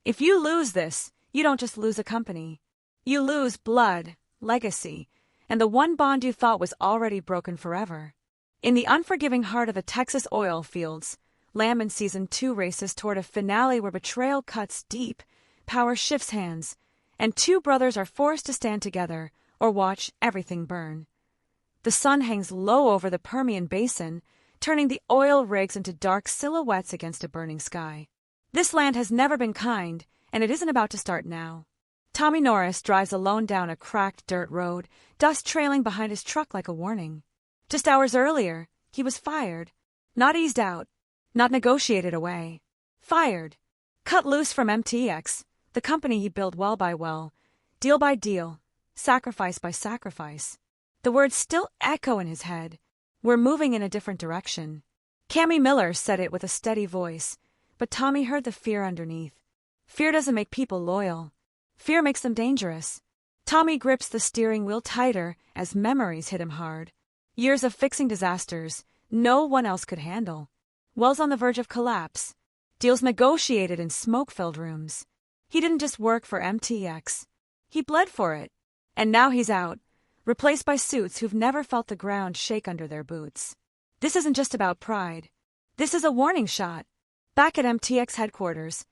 If you lose this, you don't just lose a company. You lose blood, legacy, and the one bond you thought was already broken forever. In the unforgiving heart of the Texas oil fields, Landman Season 2 races toward a finale where betrayal cuts deep, power shifts hands, and two brothers are forced to stand together or watch everything burn. The sun hangs low over the Permian Basin, turning the oil rigs into dark silhouettes against a burning sky. This land has never been kind, and it isn't about to start now. Tommy Norris drives alone down a cracked dirt road, dust trailing behind his truck like a warning. Just hours earlier, he was fired. Not eased out, not negotiated away. Fired. Cut loose from MTEX, the company he built well by well, deal by deal, sacrifice by sacrifice. The words still echo in his head. We're moving in a different direction. Cammy Miller said it with a steady voice, but Tommy heard the fear underneath. Fear doesn't make people loyal. Fear makes them dangerous. Tommy grips the steering wheel tighter as memories hit him hard. Years of fixing disasters no one else could handle. Wells on the verge of collapse. Deals negotiated in smoke-filled rooms. He didn't just work for MTEX. He bled for it. And now he's out, replaced by suits who've never felt the ground shake under their boots. This isn't just about pride. This is a warning shot. Back at MTEX headquarters,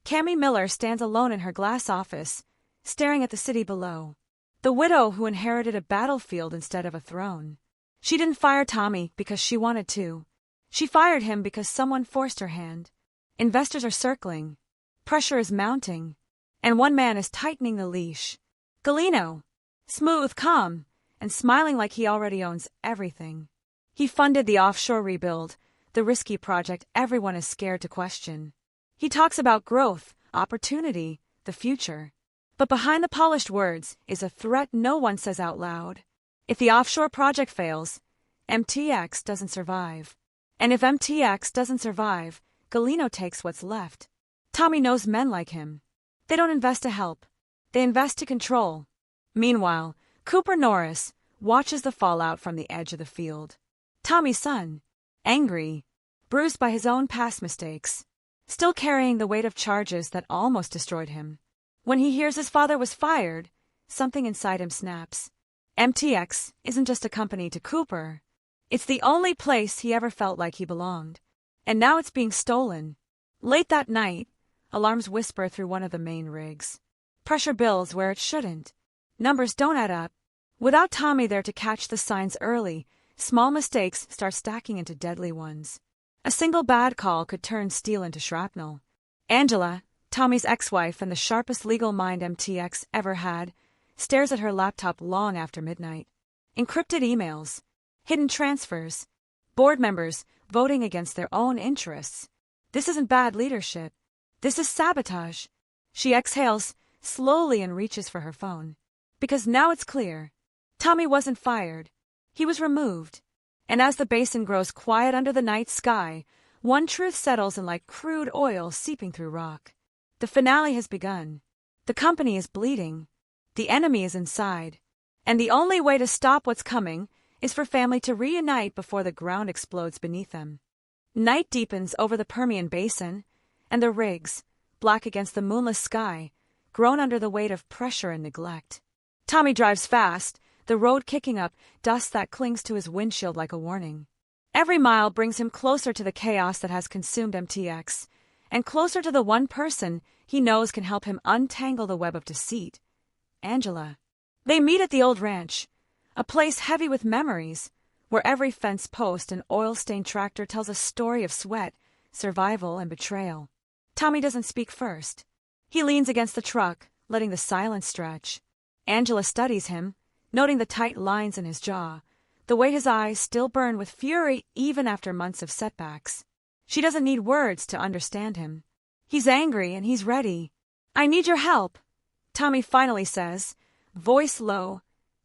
Cammy Miller stands alone in her glass office, staring at the city below. The widow who inherited a battlefield instead of a throne. She didn't fire Tommy because she wanted to. She fired him because someone forced her hand. Investors are circling. Pressure is mounting. And one man is tightening the leash. Galino. Smooth, calm, and smiling like he already owns everything. He funded the offshore rebuild, the risky project everyone is scared to question. He talks about growth, opportunity, the future. But behind the polished words is a threat no one says out loud. If the offshore project fails, MTEX doesn't survive. And if MTEX doesn't survive, Galino takes what's left. Tommy knows men like him. They don't invest to help. They invest to control. Meanwhile, Cooper Norris watches the fallout from the edge of the field. Tommy's son, angry, bruised by his own past mistakes, still carrying the weight of charges that almost destroyed him. When he hears his father was fired, something inside him snaps. MTEX isn't just a company to Cooper. It's the only place he ever felt like he belonged. And now it's being stolen. Late that night, alarms whisper through one of the main rigs. Pressure builds where it shouldn't. Numbers don't add up. Without Tommy there to catch the signs early, small mistakes start stacking into deadly ones. A single bad call could turn steel into shrapnel. Angela, Tommy's ex-wife and the sharpest legal mind MTEX ever had, stares at her laptop long after midnight. Encrypted emails, hidden transfers, board members voting against their own interests. This isn't bad leadership. This is sabotage. She exhales slowly and reaches for her phone. Because now it's clear. Tommy wasn't fired. He was removed. And as the basin grows quiet under the night sky, one truth settles in like crude oil seeping through rock. The finale has begun. The company is bleeding. The enemy is inside. And the only way to stop what's coming is for family to reunite before the ground explodes beneath them. Night deepens over the Permian Basin, and the rigs, black against the moonless sky, groan under the weight of pressure and neglect. Tommy drives fast, the road kicking up dust that clings to his windshield like a warning. Every mile brings him closer to the chaos that has consumed MTEX, and closer to the one person he knows can help him untangle the web of deceit. Angela. They meet at the old ranch, a place heavy with memories, where every fence post and oil-stained tractor tells a story of sweat, survival, and betrayal. Tommy doesn't speak first. He leans against the truck, letting the silence stretch. Angela studies him, noting the tight lines in his jaw, the way his eyes still burn with fury even after months of setbacks. She doesn't need words to understand him. He's angry and he's ready. "I need your help," Tommy finally says, voice low,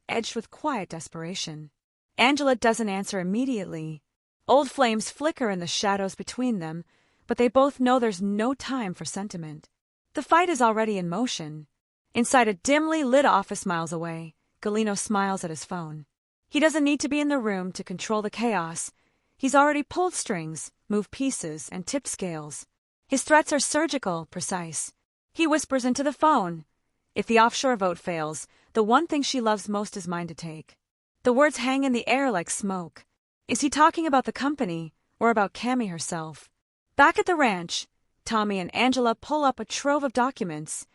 edged with quiet desperation. Angela doesn't answer immediately. Old flames flicker in the shadows between them, but they both know there's no time for sentiment. The fight is already in motion. Inside a dimly lit office miles away, Galino smiles at his phone. He doesn't need to be in the room to control the chaos. He's already pulled strings, moved pieces, and tipped scales. His threats are surgical, precise. He whispers into the phone. If the offshore vote fails, the one thing she loves most is mine to take. The words hang in the air like smoke. Is he talking about the company, or about Cammy herself? Back at the ranch, Tommy and Angela pull up a trove of documents,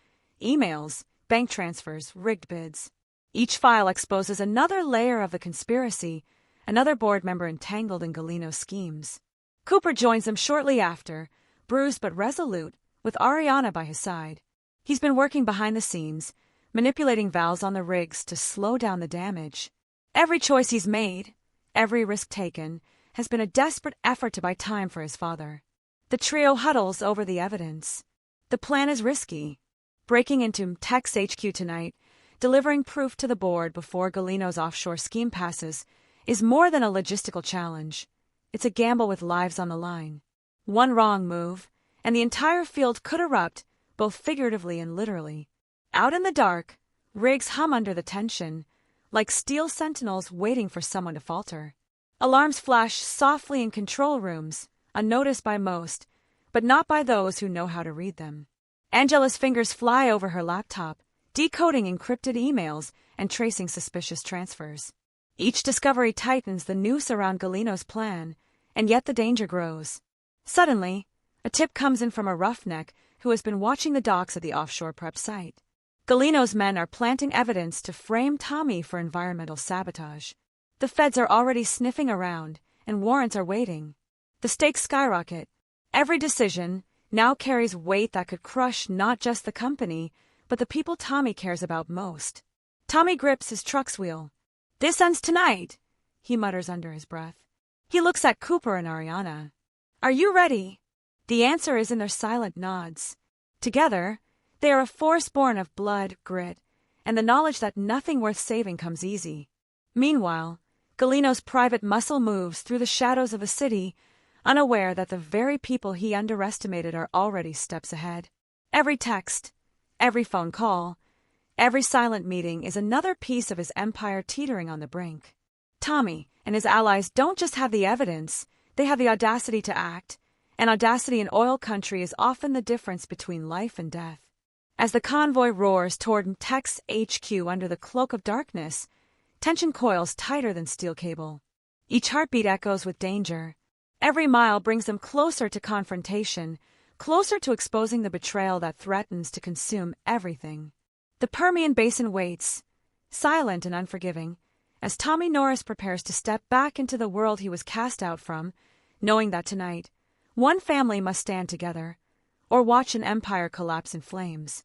emails, bank transfers, rigged bids. Each file exposes another layer of the conspiracy, another board member entangled in Galino's schemes. Cooper joins them shortly after, bruised but resolute, with Ariana by his side. He's been working behind the scenes, manipulating valves on the rigs to slow down the damage. Every choice he's made, every risk taken, has been a desperate effort to buy time for his father. The trio huddles over the evidence. The plan is risky. Breaking into MTEX HQ tonight, delivering proof to the board before Galino's offshore scheme passes, is more than a logistical challenge. It's a gamble with lives on the line. One wrong move, and the entire field could erupt, both figuratively and literally. Out in the dark, rigs hum under the tension, like steel sentinels waiting for someone to falter. Alarms flash softly in control rooms, unnoticed by most, but not by those who know how to read them. Angela's fingers fly over her laptop, decoding encrypted emails and tracing suspicious transfers. Each discovery tightens the noose around Galino's plan, and yet the danger grows. Suddenly, a tip comes in from a roughneck who has been watching the docks at the offshore prep site. Galino's men are planting evidence to frame Tommy for environmental sabotage. The feds are already sniffing around, and warrants are waiting. The stakes skyrocket. Every decision now carries weight that could crush not just the company, but the people Tommy cares about most. Tommy grips his truck's wheel. "This ends tonight," he mutters under his breath. He looks at Cooper and Ariana. "Are you ready?" The answer is in their silent nods. Together, they are a force born of blood, grit, and the knowledge that nothing worth saving comes easy. Meanwhile, Galino's private muscle moves through the shadows of the city, unaware that the very people he underestimated are already steps ahead. Every text, every phone call, every silent meeting is another piece of his empire teetering on the brink. Tommy and his allies don't just have the evidence, they have the audacity to act, and audacity in oil country is often the difference between life and death. As the convoy roars toward MTEX HQ under the cloak of darkness, tension coils tighter than steel cable. Each heartbeat echoes with danger. Every mile brings them closer to confrontation, closer to exposing the betrayal that threatens to consume everything. The Permian Basin waits, silent and unforgiving, as Tommy Norris prepares to step back into the world he was cast out from, knowing that tonight, one family must stand together, or watch an empire collapse in flames.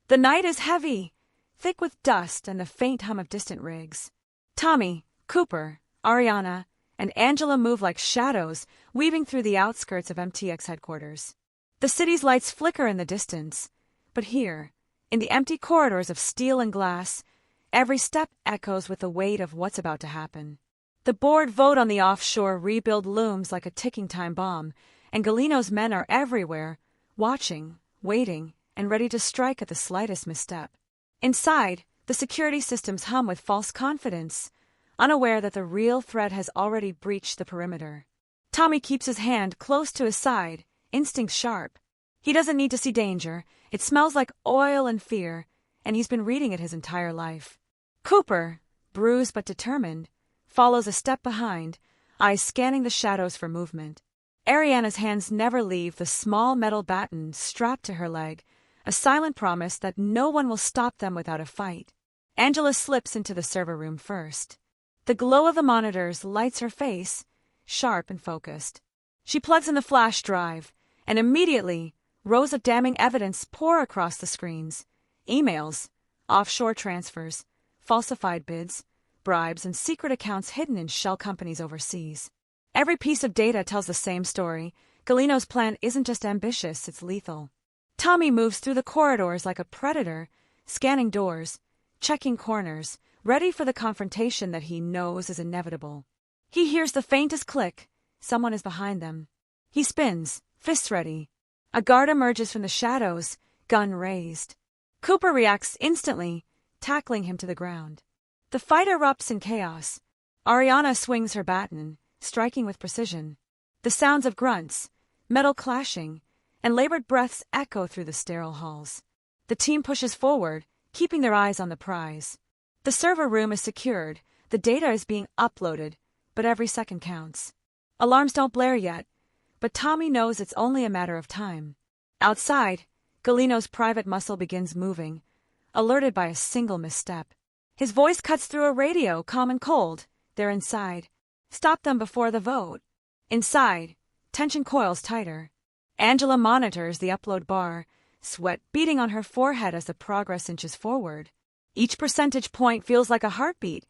The night is heavy, thick with dust and the faint hum of distant rigs. Tommy, Cooper, Ariana, and Angela move like shadows, weaving through the outskirts of MTEX headquarters. The city's lights flicker in the distance, but here, in the empty corridors of steel and glass, every step echoes with the weight of what's about to happen. The board vote on the offshore rebuild looms like a ticking time bomb, and Galino's men are everywhere, watching, waiting, and ready to strike at the slightest misstep. Inside, the security systems hum with false confidence, unaware that the real threat has already breached the perimeter. Tommy keeps his hand close to his side, instinct sharp. He doesn't need to see danger. It smells like oil and fear, and he's been reading it his entire life. Cooper, bruised but determined, follows a step behind, eyes scanning the shadows for movement. Ariana's hands never leave the small metal baton strapped to her leg, a silent promise that no one will stop them without a fight. Angela slips into the server room first. The glow of the monitors lights her face, sharp and focused. She plugs in the flash drive, and immediately, rows of damning evidence pour across the screens. Emails, offshore transfers, falsified bids, bribes, and secret accounts hidden in shell companies overseas. Every piece of data tells the same story. Galino's plan isn't just ambitious, it's lethal. Tommy moves through the corridors like a predator, scanning doors, checking corners, ready for the confrontation that he knows is inevitable. He hears the faintest click. Someone is behind them. He spins, fists ready. A guard emerges from the shadows, gun raised. Cooper reacts instantly, tackling him to the ground. The fight erupts in chaos. Ariana swings her baton, striking with precision. The sounds of grunts, metal clashing, and labored breaths echo through the sterile halls. The team pushes forward, keeping their eyes on the prize. The server room is secured, the data is being uploaded, but every second counts. Alarms don't blare yet, but Tommy knows it's only a matter of time. Outside, Galino's private muscle begins moving, alerted by a single misstep. His voice cuts through a radio, calm and cold. They're inside. Stop them before the vote. Inside, tension coils tighter. Angela monitors the upload bar, sweat beating on her forehead as the progress inches forward. Each percentage point feels like a heartbeat,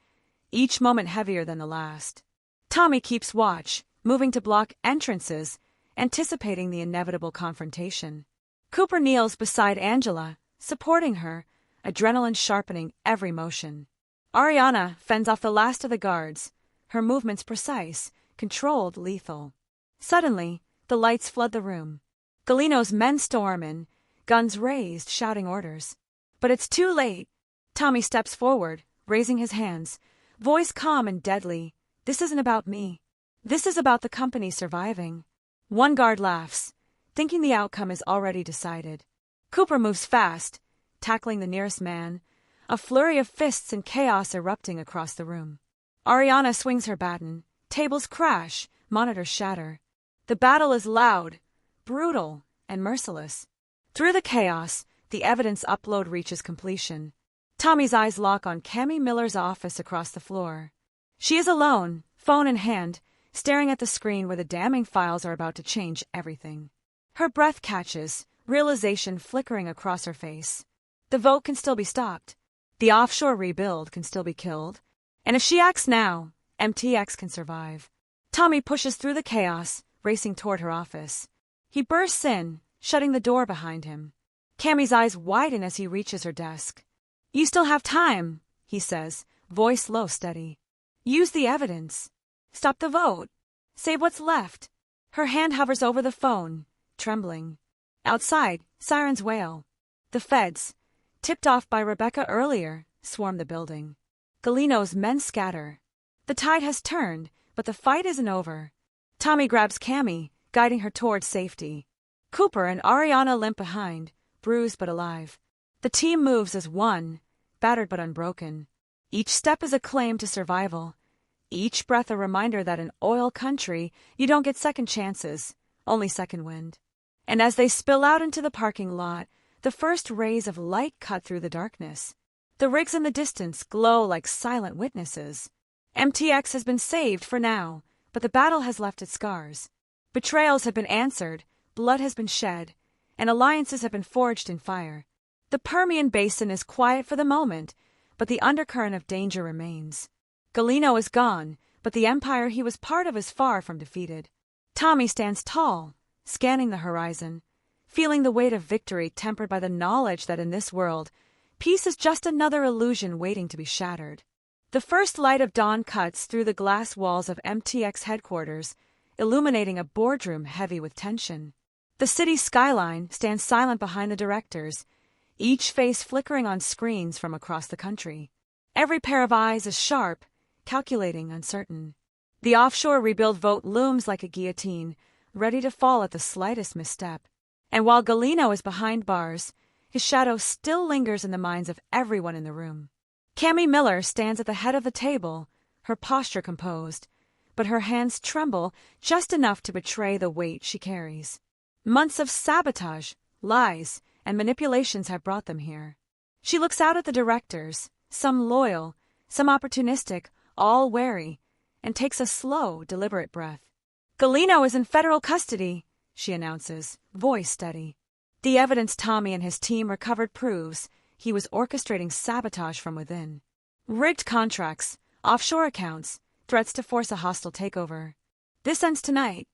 each moment heavier than the last. Tommy keeps watch, moving to block entrances, anticipating the inevitable confrontation. Cooper kneels beside Angela, supporting her, adrenaline sharpening every motion. Ariana fends off the last of the guards, her movements precise, controlled, lethal. Suddenly, the lights flood the room. Galino's men storm in, guns raised, shouting orders. But it's too late. Tommy steps forward, raising his hands, voice calm and deadly. This isn't about me. This is about the company surviving. One guard laughs, thinking the outcome is already decided. Cooper moves fast, tackling the nearest man, a flurry of fists and chaos erupting across the room. Ariana swings her baton, tables crash, monitors shatter. The battle is loud, brutal, and merciless. Through the chaos, the evidence upload reaches completion. Tommy's eyes lock on Cammy Miller's office across the floor. She is alone, phone in hand, staring at the screen where the damning files are about to change everything. Her breath catches, realization flickering across her face. The vote can still be stopped. The offshore rebuild can still be killed. And if she acts now, MTEX can survive. Tommy pushes through the chaos, racing toward her office. He bursts in, shutting the door behind him. Cammy's eyes widen as he reaches her desk. You still have time, he says, voice low, steady. Use the evidence. Stop the vote. Save what's left. Her hand hovers over the phone, trembling. Outside, sirens wail. The feds, tipped off by Rebecca earlier, swarm the building. Galino's men scatter. The tide has turned, but the fight isn't over. Tommy grabs Cammy, guiding her towards safety. Cooper and Ariana limp behind, bruised but alive. The team moves as one, battered but unbroken. Each step is a claim to survival. Each breath a reminder that in oil country, you don't get second chances, only second wind. And as they spill out into the parking lot, the first rays of light cut through the darkness. The rigs in the distance glow like silent witnesses. MTX has been saved for now, but the battle has left its scars. Betrayals have been answered, blood has been shed, and alliances have been forged in fire. The Permian Basin is quiet for the moment, but the undercurrent of danger remains. Galino is gone, but the empire he was part of is far from defeated. Tommy stands tall, scanning the horizon, feeling the weight of victory tempered by the knowledge that in this world, peace is just another illusion waiting to be shattered. The first light of dawn cuts through the glass walls of MTX headquarters, illuminating a boardroom heavy with tension. The city's skyline stands silent behind the directors, each face flickering on screens from across the country. Every pair of eyes is sharp, calculating, uncertain. The offshore rebuild vote looms like a guillotine, ready to fall at the slightest misstep. And while Galino is behind bars, his shadow still lingers in the minds of everyone in the room. Cammy Miller stands at the head of the table, her posture composed, but her hands tremble just enough to betray the weight she carries. Months of sabotage, lies, and manipulations have brought them here. She looks out at the directors, some loyal, some opportunistic, all wary, and takes a slow, deliberate breath. Galino is in federal custody, she announces, voice steady. The evidence Tommy and his team recovered proves he was orchestrating sabotage from within. Rigged contracts, offshore accounts, threats to force a hostile takeover. This ends tonight.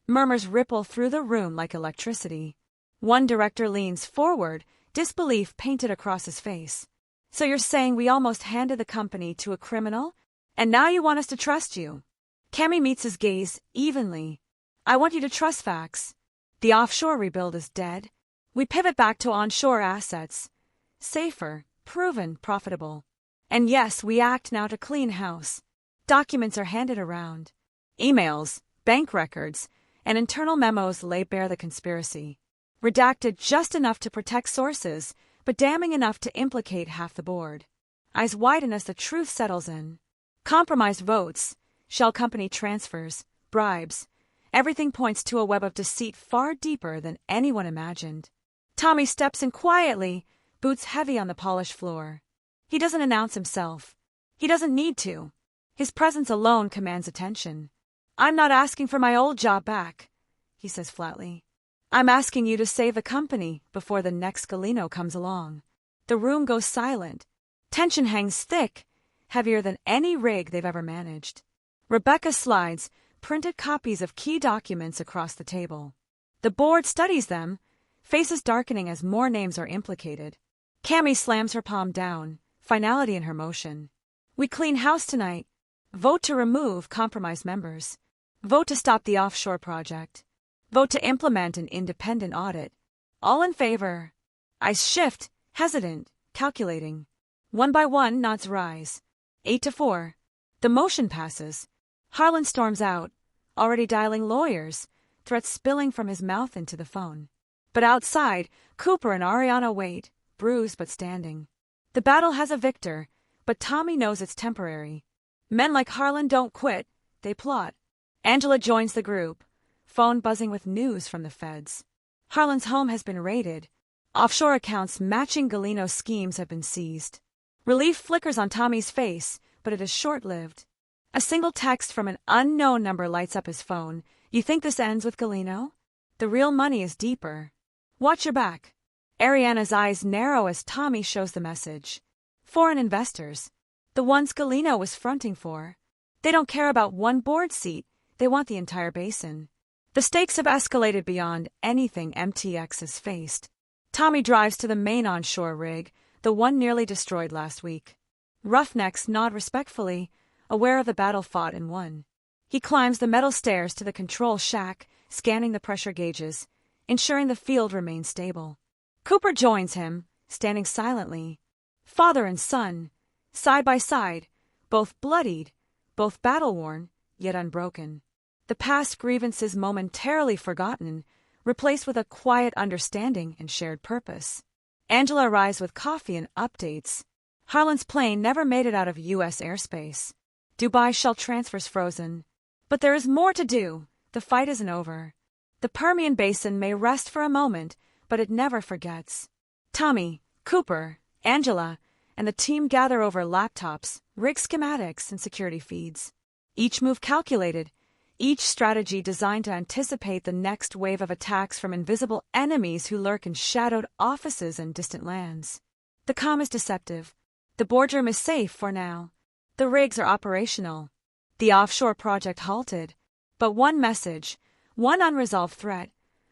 Murmurs ripple through the room like electricity. One director leans forward, disbelief painted across his face. So you're saying we almost handed the company to a criminal? And now you want us to trust you? Cammy meets his gaze evenly. I want you to trust facts. The offshore rebuild is dead. We pivot back to onshore assets. Safer, proven, profitable. And yes, we act now to clean house. Documents are handed around. Emails, bank records, and internal memos lay bare the conspiracy. Redacted just enough to protect sources, but damning enough to implicate half the board. Eyes widen as the truth settles in. Compromised votes, shell company transfers, bribes. Everything points to a web of deceit far deeper than anyone imagined. Tommy steps in quietly, boots heavy on the polished floor. He doesn't announce himself. He doesn't need to. His presence alone commands attention. "I'm not asking for my old job back," he says flatly. "I'm asking you to save the company before the next Galeno comes along." The room goes silent. Tension hangs thick, heavier than any rig they've ever managed. Rebecca slides printed copies of key documents across the table. The board studies them, faces darkening as more names are implicated. Cammy slams her palm down, finality in her motion. "We clean house tonight. Vote to remove compromised members. Vote to stop the offshore project. Vote to implement an independent audit. All in favor." Eyes shift, hesitant, calculating. One by one, nods rise. 8-4. The motion passes. Harlan storms out, already dialing lawyers, threats spilling from his mouth into the phone. But outside, Cooper and Ariana wait, bruised but standing. The battle has a victor, but Tommy knows it's temporary. Men like Harlan don't quit, they plot. Angela joins the group, phone buzzing with news from the feds. Harlan's home has been raided. Offshore accounts matching Galeno's schemes have been seized. Relief flickers on Tommy's face, but it is short-lived. A single text from an unknown number lights up his phone. "You think this ends with Galeno? The real money is deeper. Watch your back." Ariana's eyes narrow as Tommy shows the message. Foreign investors. The ones Galeno was fronting for. They don't care about one board seat. They want the entire basin. The stakes have escalated beyond anything MTEX has faced. Tommy drives to the main onshore rig, the one nearly destroyed last week. Roughnecks nod respectfully, aware of the battle fought and won. He climbs the metal stairs to the control shack, scanning the pressure gauges, ensuring the field remains stable. Cooper joins him, standing silently. Father and son, side by side, both bloodied, both battle-worn, yet unbroken. The past grievances momentarily forgotten, replaced with a quiet understanding and shared purpose. Angela arrives with coffee and updates. Harlan's plane never made it out of U.S. airspace. Dubai shell transfers frozen. But there is more to do. The fight isn't over. The Permian Basin may rest for a moment, but it never forgets. Tommy, Cooper, Angela, and the team gather over laptops, rig schematics, and security feeds. Each move calculated, each strategy designed to anticipate the next wave of attacks from invisible enemies who lurk in shadowed offices and distant lands. The comm is deceptive. The boardroom is safe for now. The rigs are operational. The offshore project halted. But one message, one unresolved threat,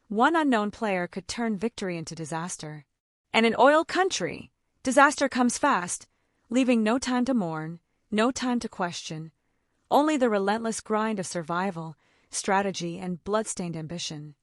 one unknown player could turn victory into disaster. And in oil country, disaster comes fast, leaving no time to mourn, no time to question. Only the relentless grind of survival, strategy, and blood-stained ambition.